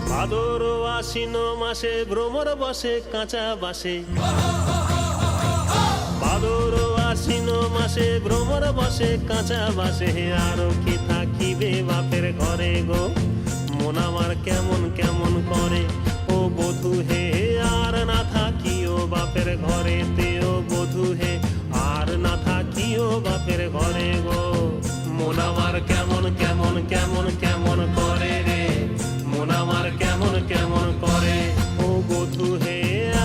ভাদর আশ্বিন মাসে ভ্রমর বসে কাঁচা বাসে, ভাদর আশ্বিন মাসে ভ্রমর বসে কাঁচা বাসে। আরো কি থাকিবে বাপের ঘরে গো, মন আমার কেমন কেমন করে ও বধূ হে। আর না থাকিও বাপের ঘরে তে ও বধূ হে, আর না থাকিও বাপের ঘরে গো। মন আমার কেমন কেমন কেমন কেমন করে রে, মন আমার কেমন কেমন করে ও বধূ হে।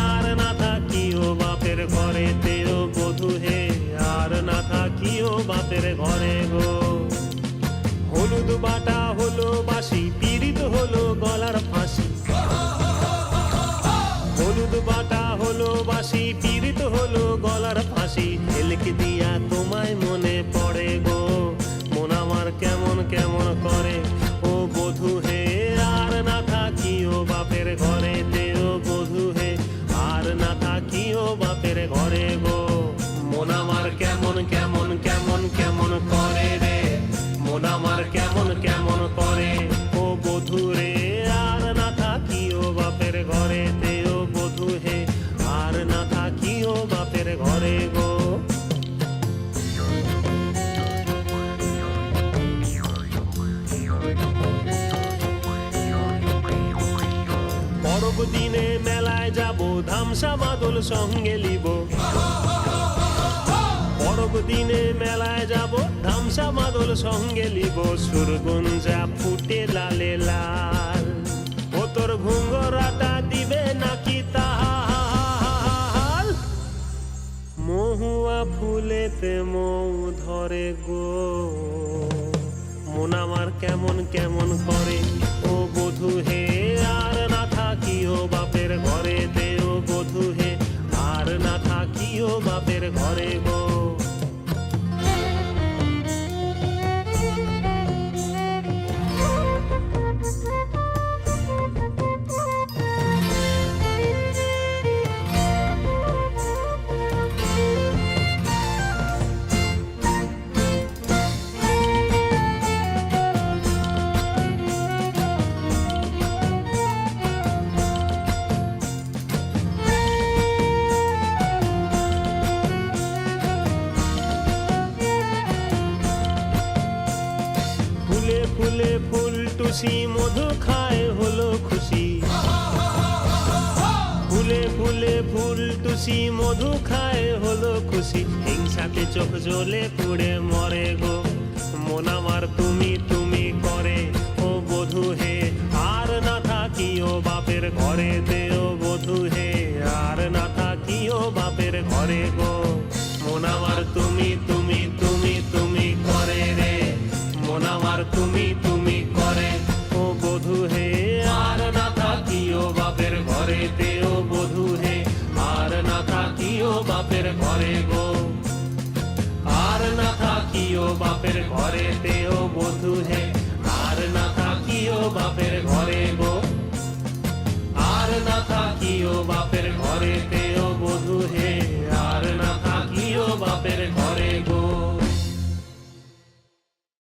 আর না থাকিও বাপের ঘরে তে ও বধূ হে, আর না থাকিও বাপের ঘরে গো। হলুদ বাটা হলো বাসি, পীড়িত হলো গলার ফাঁসি। হলুদ বাটা হলো বাসি, পীড়িত হলো গলার ফাঁসি। ঝেলক দিয়া তোমায় মনে পড়ে গো, মন আমার কেমন কেমন করে ও বধূ হে। আর না থাকিও বাপের ঘরে তে ও বধূ হে, আর না থাকিও বাপের ঘরে গো। মন আমার কেমন কেমন কেমন কেমন করে রে, মন আমার কেমন কেমন করে ও বধূ রে। আর না থাকিও বাপের ঘরে তে ও বধূ হে, আর না থাকিও বাপের ঘরে গো। পরব দিনে মেলায় যাব, ধামসা বাদল সঙ্গে লিব। পরব দিনে মেলায় যাব, ধামসা বাদল সঙ্গে লিব। সুরগুঞ্জা ফুটে লালে লাল, ও তোর ঘুঙ্গরাটা দিবে নাকি তাল। মহুয়া ফুলেতে মৌ ধরে গো, মন আমার কেমন কেমন করে ও বধূ হে। আর না থাকিও বাপের ঘরে তে ও বধূ হে, আর না থাকিও বাপের ঘরে গো। ফুলে ফুলে ফুল টুসি, মধু খায় হলো খুশি। ফুলে ফুলে ফুল টুসি, মধু খায় হলো খুশি। হিংসাতে চোখ জ্বলে পুড়ে মরে গো, মন আমার তুমি তুমি করে ও বধূ হে। আর না থাকিও বাপের ঘরে তে ও বধূ হে, আর না থাকিও বাপের ঘরে গো। মন আমার তুমি তুমি তুমি তুমি করে রে, মন আমার তুমি তুমি করে ও বধূ হে। আর না থাকিও বাপের ঘরে তে ও বধূ হে, আর না থাকিও বাপের ঘরে গো। আর না থাকিও বাপের ঘরে তে ও বধূ হে, আর না থাকিও বাপের ঘরে গো। আর না থাকিও বাপের ঘরে তে ও বধূ হে, আর না থাকিও বাপের ঘরে গো।